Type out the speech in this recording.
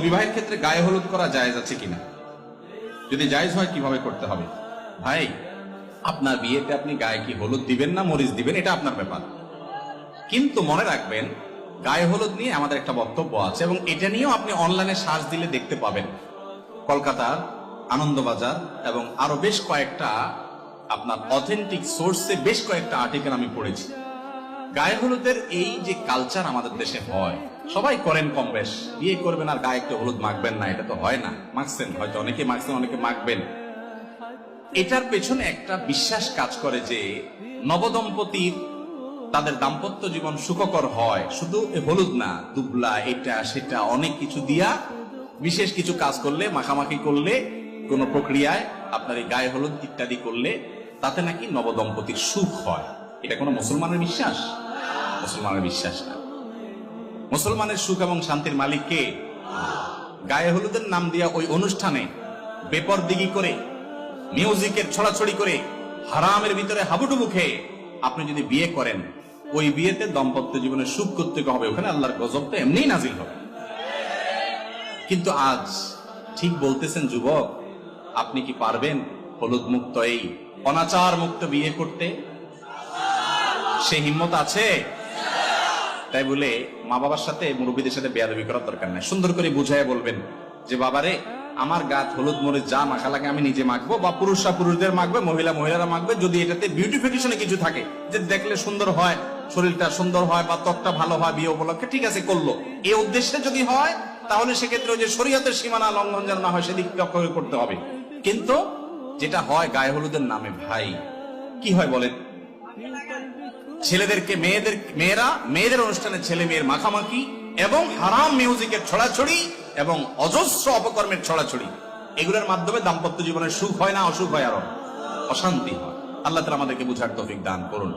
বিবাহের ক্ষেত্রে গায়ে হলুদ করা জায়েজ আছে কিনা, যদি জায়েজ হয় কিভাবে করতে হবে? ভাই, আপনার বিয়েতে আপনি গায়ে কি হলুদ দিবেন না মরিচ দিবেন এটা আপনার ব্যাপার, কিন্তু মনে রাখবেন গায়ে হলুদ নিয়ে আমাদের একটা বক্তব্য আছে এবং এটা নিয়েও আপনি অনলাইনে সার্চ দিলে দেখতে পাবেন। কলকাতার আনন্দবাজার এবং আরো বেশ কয়েকটা আপনার অথেন্টিক সোর্সে বেশ কয়েকটা আর্টিকেল আমি পড়েছি। গায়ে হলুদের এই যে কালচার আমাদের দেশে হয়, সবাই করেন কম বেশ, বিয়ে করবেন আর গায়ে একটু হলুদ মাখবেন না, এটা তো হয় না। মাখছেন হয়তো, অনেকে মাখছেন, অনেকে মাখবেন। এটার পেছনে একটা বিশ্বাস কাজ করে যে নবদম্পতির তাদের দাম্পত্য জীবন সুখকর হয় শুধু হলুদ না, দুবলা এটা সেটা অনেক কিছু দিয়া বিশেষ কিছু কাজ করলে, মাখামাখি করলে, কোন প্রক্রিয়ায় আপনার এই গায়ে হলুদ ইত্যাদি করলে তাতে নাকি নবদম্পতির সুখ হয়। এটা কোন মুসলমানের বিশ্বাস? মুসলমানের বিশ্বাস না। মুসলমানের সুখ এবং শান্তির মালিক কে? গায়ে হলুদের নাম দিয়া ওই অনুষ্ঠানে বেপরদিগি করে, মিউজিকের ছড়াছড়ি করে, হারামের ভিতরে হাবুডুবু খেয়ে আপনি যদি বিয়ে করেন, ওই বিয়েতে দাম্পত্য জীবনে সুখ করতে হবে, ওখানে আল্লাহর গজব তো এমনিই নাজিল হবে। কিন্তু আজ ঠিক বলতেছেন যুবক, আপনি কি পারবেন হলুদ মুক্ত এই অনাচার মুক্ত বিয়ে করতে? সে হিম্মত আছে? তাই বলে মা বাবার সাথে, মুরব্বীদের সাথে বেয়াদবি করার দরকার নাই। সুন্দর করে বুঝায় বলবেন যে বাবারে, আমার গাত হলুদ মরিচ যা মাখা লাগে আমি নিজে মাখবো, বা পুরুষরা পুরুষদের মাখবে, মহিলারা মাখবে। যদি এটাতে বিউটিফিকেশনে কিছু থাকে, যে দেখলে সুন্দর হয়, শরীরটা সুন্দর হয় বা ত্বকটা ভালো হয় বিয়ে উপলক্ষে, ঠিক আছে করলো। এই উদ্দেশ্যে যদি হয় তাহলে সেক্ষেত্রে যে শরীয়তের সীমানা লঙ্ঘন যেন না হয় সেদিক লক্ষ্য করতে হবে। কিন্তু যেটা হয় গায়ে হলুদের নামে, ভাই কি হয় বলেন? ছেলেদেরকে মেয়েদের অনুষ্ঠানে ছেলে মেয়ের মাখামাখি এবং হারাম মিউজিকের ছড়াছড়ি এবং অজস্র অপকর্মের ছড়াছড়ি, এগুলোর মাধ্যমে দাম্পত্য জীবনের সুখ হয় না, অসুখ হয়, আরো অশান্তি হয়। আল্লাহ তাআলা আমাদেরকে বুঝার তৌফিক দান করুন।